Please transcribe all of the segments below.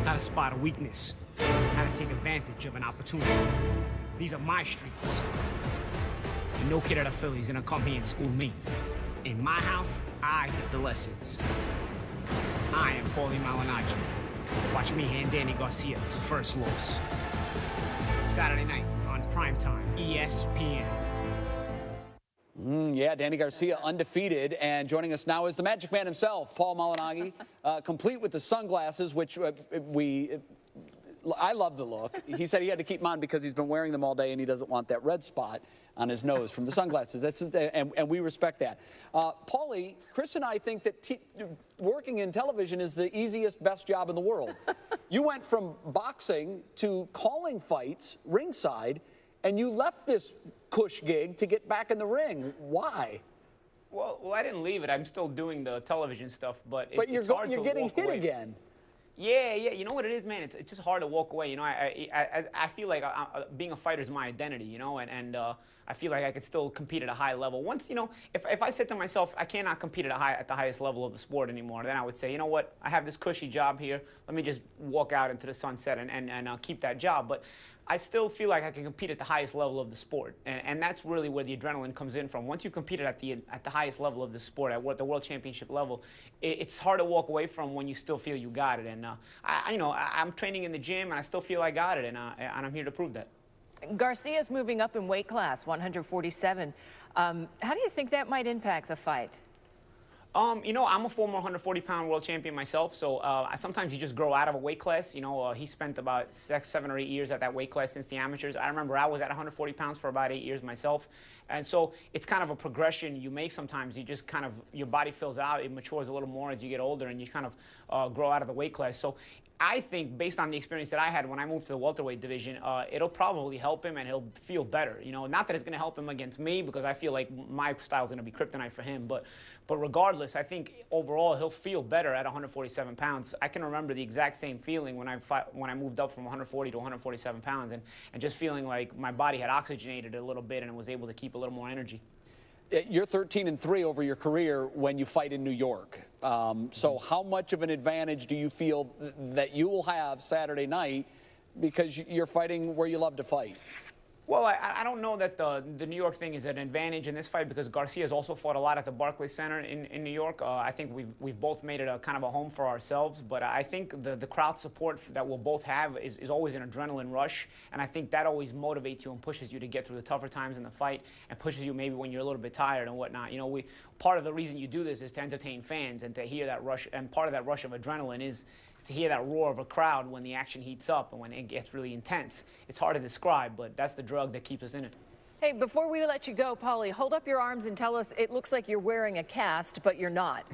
how to spot a weakness, how to take advantage of an opportunity. These are my streets. And no kid at a Philly's gonna come here and school me. In my house, I get the lessons. I am Paulie Malignaggi. Watch me hand Danny Garcia his first loss. Saturday night on primetime, ESPN. Yeah, Danny Garcia undefeated, and joining us now is the Magic Man himself, Paul Malignaggi, complete with the sunglasses, which I love the look. He said he had to keep them on because he's been wearing them all day and he doesn't want that red spot on his nose from the sunglasses. That's just, and we respect that. Paulie, Chris and I think that working in television is the easiest, best job in the world. You went from boxing to calling fights ringside, and you left this cush gig to get back in the ring. Why? Well, I didn't leave it. I'm still doing the television stuff, but you're getting hit again. Yeah. You know what it is, man? It's just hard to walk away. You know, I feel like being a fighter is my identity. You know, and I feel like I could still compete at a high level. Once, you know, if I said to myself, I cannot compete at the highest level of the sport anymore, then I would say, you know what? I have this cushy job here. Let me just walk out into the sunset and keep that job. But I still feel like I can compete at the highest level of the sport, and that's really where the adrenaline comes in from. Once you've competed at the highest level of the sport, at the world championship level, it's hard to walk away from when you still feel you got it. And I'm training in the gym, and I still feel I got it, and I'm here to prove that. Garcia's moving up in weight class, 147. How do you think that might impact the fight? You know, I'm a former 140-pound world champion myself, so sometimes you just grow out of a weight class. You know, he spent about 7 or 8 years at that weight class since the amateurs. I remember I was at 140 pounds for about 8 years myself. And so it's kind of a progression you make sometimes. You just kind of, your body fills out, it matures a little more as you get older, and you kind of grow out of the weight class. So I think, based on the experience that I had when I moved to the welterweight division, it'll probably help him and he'll feel better. You know, not that it's going to help him against me, because I feel like my style is going to be kryptonite for him. But regardless, I think overall he'll feel better at 147 pounds. I can remember the exact same feeling when I moved up from 140 to 147 pounds, and just feeling like my body had oxygenated a little bit and was able to keep a little more energy. You're 13-3 over your career when you fight in New York. So how much of an advantage do you feel that you will have Saturday night because you're fighting where you love to fight? Well, I don't know that the New York thing is an advantage in this fight, because Garcia's also fought a lot at the Barclays Center in New York. I think we've both made it a kind of a home for ourselves, but I think the crowd support that we'll both have is always an adrenaline rush, and I think that always motivates you and pushes you to get through the tougher times in the fight, and pushes you maybe when you're a little bit tired and whatnot. You know, part of the reason you do this is to entertain fans and to hear that rush, and part of that rush of adrenaline is to hear that roar of a crowd when the action heats up and when it gets really intense. It's hard to describe, but that's the drug that keeps us in it. Hey, before we let you go, Paulie, hold up your arms and tell us, it looks like you're wearing a cast, but you're not.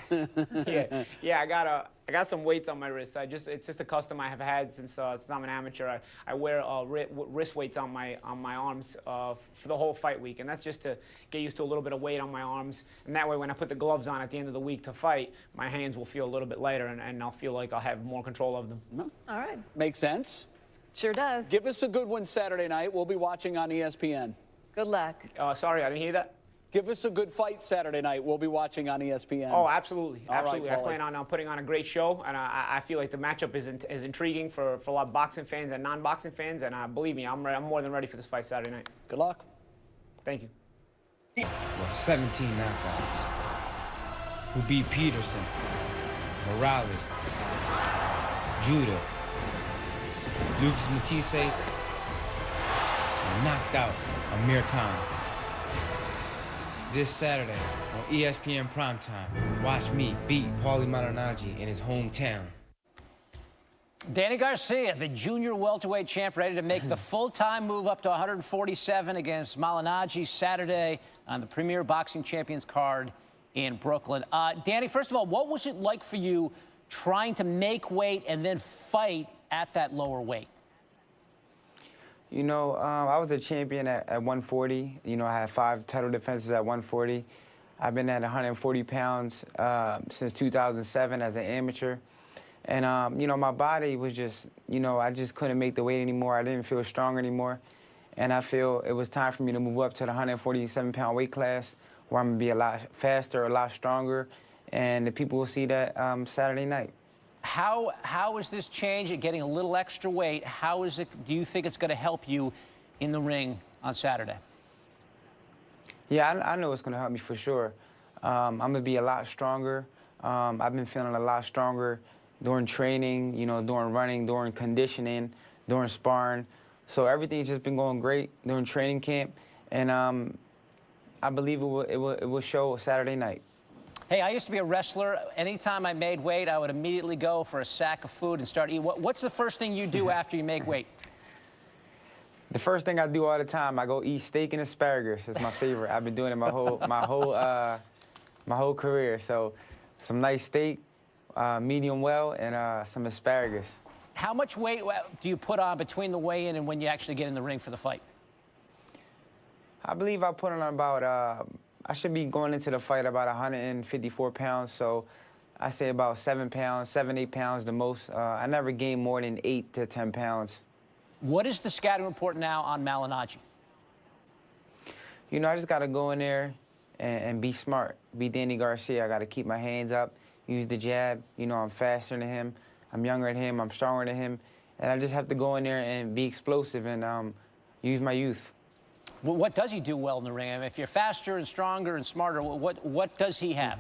Yeah, I got some weights on my wrists. It's just a custom I have had since I'm an amateur. I wear wrist weights on my arms for the whole fight week, and that's just to get used to a little bit of weight on my arms, and that way when I put the gloves on at the end of the week to fight, my hands will feel a little bit lighter, and I'll feel like I'll have more control of them. All right. Makes sense. Sure does. Give us a good one Saturday night. We'll be watching on ESPN. Good luck. Sorry, I didn't hear that. Give us a good fight Saturday night. We'll be watching on ESPN. Oh, absolutely. All absolutely. Right, I plan on putting on a great show, and I feel like the matchup is intriguing for a lot of boxing fans and non-boxing fans, and believe me, I'm more than ready for this fight Saturday night. Good luck. Thank you. Well, 17 knockouts. Who beat Peterson, Morales, Judah, Lucas Matisse, and knocked out Amir Khan. This Saturday on ESPN Primetime, watch me beat Paulie Malignaggi in his hometown. Danny Garcia, the junior welterweight champ, ready to make the full-time move up to 147 against Malignaggi Saturday on the Premier Boxing Champions card in Brooklyn. Danny, first of all, what was it like for you trying to make weight and then fight at that lower weight? You know, I was a champion at 140. You know, I had 5 title defenses at 140. I've been at 140 pounds since 2007 as an amateur. And, you know, my body was just, you know, I just couldn't make the weight anymore. I didn't feel strong anymore. And I feel it was time for me to move up to the 147-pound weight class, where I'm going to be a lot faster, a lot stronger. And the people will see that Saturday night. How is this change at getting a little extra weight? How is it? Do you think it's going to help you in the ring on Saturday? Yeah, I know it's going to help me for sure. I'm going to be a lot stronger. I've been feeling a lot stronger during training, you know, during running, during conditioning, during sparring. So everything's just been going great during training camp, and I believe it will show Saturday night. Hey, I used to be a wrestler. Anytime I made weight, I would immediately go for a sack of food and start eating. What's the first thing you do after you make weight? The first thing I do all the time, I go eat steak and asparagus. It's my favorite. I've been doing it my whole career. So, some nice steak, medium well, and some asparagus. How much weight do you put on between the weigh-in and when you actually get in the ring for the fight? I believe I put on about, I should be going into the fight about 154 pounds. So, I say about 7 pounds, 8 pounds the most. I never gained more than 8 to 10 pounds. What is the scouting report now on Malignaggi? You know, I just got to go in there and be smart, be Danny Garcia. I got to keep my hands up, use the jab. You know, I'm faster than him. I'm younger than him. I'm stronger than him. And I just have to go in there and be explosive and use my youth. Well, what does he do well in the ring? I mean, if you're faster and stronger and smarter, what does he have?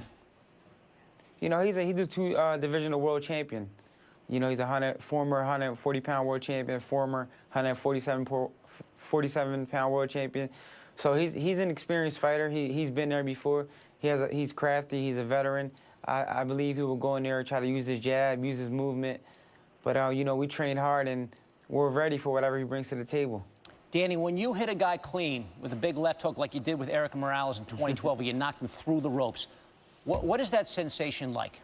You know, he's a two-divisional world champion. You know, he's a former 140-pound world champion, former 147-pound world champion. So he's an experienced fighter. He's been there before. He's crafty. He's a veteran. I believe he will go in there and try to use his jab, use his movement. But, you know, we train hard, and we're ready for whatever he brings to the table. Danny, when you hit a guy clean with a big left hook like you did with Eric Morales in 2012, where you knocked him through the ropes, what is that sensation like?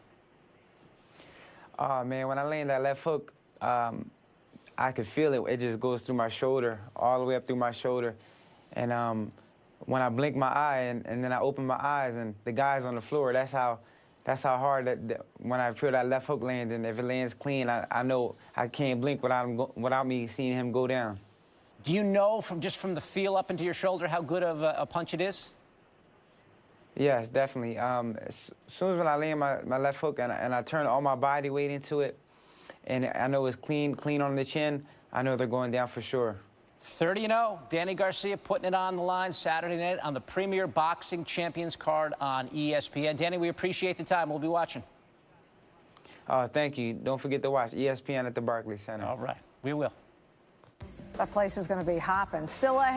Oh, man, when I land that left hook, I could feel it. It just goes through my shoulder, all the way up through my shoulder. And when I blink my eye and then I open my eyes and the guy's on the floor, that's how hard when I feel that left hook land, and if it lands clean, I know I can't blink without me seeing him go down. Do you know just from the feel up into your shoulder how good of a punch it is? Yes, definitely. As soon as when I land my left hook and I turn all my body weight into it, and I know it's clean on the chin, I know they're going down for sure. 30-0, Danny Garcia putting it on the line Saturday night on the Premier Boxing Champions card on ESPN. Danny, we appreciate the time. We'll be watching. Thank you. Don't forget to watch ESPN at the Barclays Center. All right, we will. That place is going to be hopping. Still ahead.